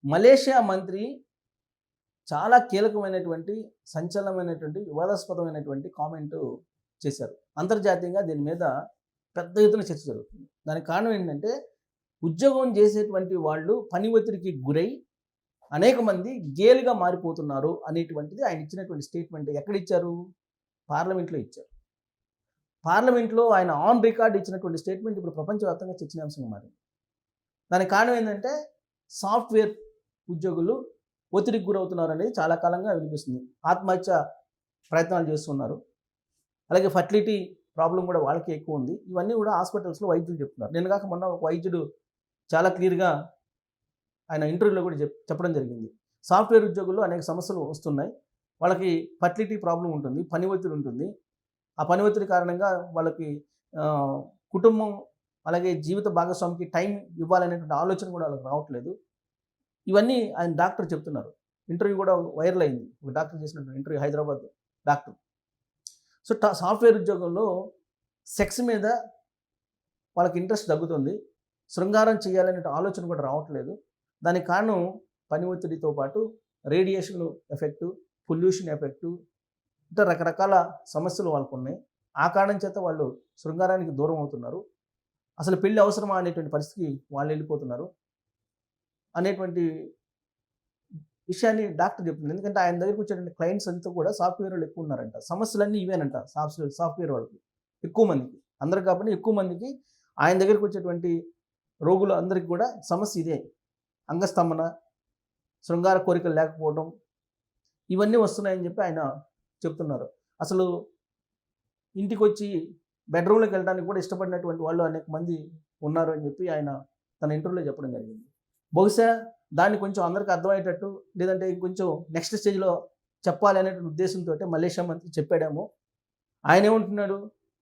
Malaysia మంత్రి చాలా కీలకమైనటువంటి, సంచలనమైనటువంటి, వివాదాస్పదమైనటువంటి కామెంటు చేశారు. అంతర్జాతీయంగా దీని మీద పెద్ద ఎత్తున చర్చ జరుగుతుంది. దానికి కారణం ఏంటంటే, ఉద్యోగం చేసేటువంటి వాళ్ళు పని ఒత్తిడికి గురై అనేక మంది గేలుగా మారిపోతున్నారు అనేటువంటిది ఆయన ఇచ్చినటువంటి స్టేట్మెంట్. ఎక్కడిచ్చారు? పార్లమెంట్‌లో ఇచ్చారు. పార్లమెంట్‌లో ఆయన ఆన్ రికార్డ్ ఇచ్చినటువంటి స్టేట్మెంట్ ఇప్పుడు ప్రపంచవ్యాప్తంగా చర్చనీయాంశంగా మారింది. దానికి కారణం ఏంటంటే, సాఫ్ట్‌వేర్ ఉద్యోగులు ఒత్తిడికి గురవుతున్నారు అనేది చాలా కాలంగా వినిపిస్తుంది. ఆత్మహత్య ప్రయత్నాలు చేస్తున్నారు. అలాగే ఫర్టిలిటీ ప్రాబ్లం కూడా వాళ్ళకి ఎక్కువ ఉంది. ఇవన్నీ కూడా హాస్పిటల్స్‌లో వైద్యులు చెప్తున్నారు. నిన్న కాక మొన్న ఒక వైద్యుడు చాలా క్లియర్‌గా ఆయన ఇంటర్వ్యూలో కూడా చెప్పడం జరిగింది. సాఫ్ట్‌వేర్ ఉద్యోగుల్లో అనేక సమస్యలు వస్తున్నాయి. వాళ్ళకి ఫర్టిలిటీ ప్రాబ్లం ఉంటుంది. పని ఒత్తిడి ఉంటుంది. ఆ పని ఒత్తిడి కారణంగా వాళ్ళకి కుటుంబం అలాగే జీవిత భాగస్వామికి టైం ఇవ్వాలనేటువంటి ఆలోచన కూడా వాళ్ళకి రావట్లేదు. ఇవన్నీ ఆయన డాక్టర్ చెప్తున్నారు. ఇంటర్వ్యూ కూడా వైరల్ అయింది. ఒక డాక్టర్ చేసినటువంటి interview, Hyderabad doctor. So software ఉద్యోగంలో సెక్స్ మీద వాళ్ళకి ఇంట్రెస్ట్ తగ్గుతుంది. శృంగారం చేయాలనే ఆలోచన కూడా రావట్లేదు. దానికి కారణం పని ఒత్తిడితో పాటు రేడియేషన్ ఎఫెక్టు, పొల్యూషన్ ఎఫెక్టు, ఇంకా రకరకాల సమస్యలు వాళ్ళకున్నాయి. ఆ కారణం చేత వాళ్ళు శృంగారానికి దూరం అవుతున్నారు. అసలు పెళ్లి అవసరమా అనేటువంటి పరిస్థితికి వాళ్ళు వెళ్ళిపోతున్నారు అనేటువంటి విషయాన్ని డాక్టర్ చెప్తున్నారు. ఎందుకంటే ఆయన దగ్గరికి వచ్చేటువంటి క్లయింట్స్ అంతా కూడా సాఫ్ట్‌వేర్ వాళ్ళు ఎక్కువ ఉన్నారంట. సమస్యలన్నీ ఇవేనంట. సాఫ్ట్‌వేర్ వాళ్ళకి ఎక్కువ మందికి, అందరికి కాకపోయినా ఎక్కువ మందికి ఆయన దగ్గరికి వచ్చేటువంటి రోగులు అందరికీ కూడా సమస్య ఇదే. అంగస్తంభన, శృంగార కోరికలు లేకపోవడం, ఇవన్నీ వస్తున్నాయని చెప్పి ఆయన చెప్తున్నారు. అసలు ఇంటికొచ్చి బెడ్రూమ్‌లోకి వెళ్ళడానికి కూడా ఇష్టపడినటువంటి వాళ్ళు అనేక మంది ఉన్నారు అని చెప్పి ఆయన తన ఇంటర్వ్యూలో చెప్పడం జరిగింది. బహుశా దాన్ని కొంచెం అందరికీ అర్థమయ్యేటట్టు, లేదంటే ఇంకొంచెం నెక్స్ట్ స్టేజ్‌లో చెప్పాలి అనేటువంటి ఉద్దేశంతోటే మలేషియా మంత్రి చెప్పాడేమో. ఆయన ఏమంటున్నాడు?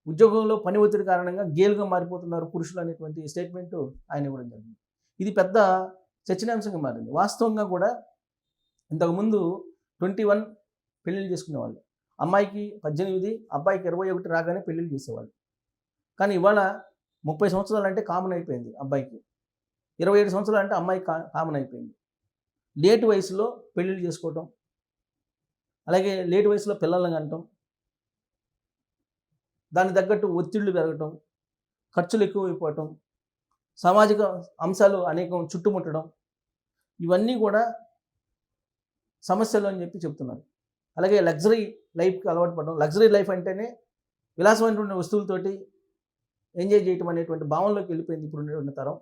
ఉద్యోగంలో పని ఒత్తిడి కారణంగా గేలుగా మారిపోతున్నారు పురుషులు అనేటువంటి స్టేట్మెంటు ఆయన ఇవ్వడం జరిగింది. ఇది పెద్ద చర్చనీయాంశంగా మారింది. వాస్తవంగా కూడా ఇంతకుముందు 21 పెళ్ళిళ్ళు చేసుకునేవాళ్ళు. అమ్మాయికి 18, అబ్బాయికి 21 రాగానే పెళ్ళిళ్ళు చేసేవాళ్ళు. కానీ ఇవాళ 30 సంవత్సరాలు అంటే కామన్ అయిపోయింది అబ్బాయికి. 27 సంవత్సరాలు అంటే అమ్మాయికి కామన్ అయిపోయింది. లేట్ వయసులో పెళ్ళిళ్ళు చేసుకోవటం, అలాగే లేట్ వయసులో పిల్లల్ని కనటం, దానికి తగ్గట్టు ఒత్తిళ్లు పెరగటం, ఖర్చులు ఎక్కువైపోవటం, సామాజిక అంశాలు అనేకం చుట్టుముట్టడం, ఇవన్నీ కూడా సమస్యలు అని చెప్పి చెప్తున్నారు. అలాగే లగ్జరీ లైఫ్కి అలవాటు పడడం. లగ్జరీ లైఫ్ అంటేనే విలాసమైనటువంటి వస్తువులతోటి ఎంజాయ్ చేయటం అనేటువంటి భావనలోకి వెళ్ళిపోయింది ఇప్పుడు తరం.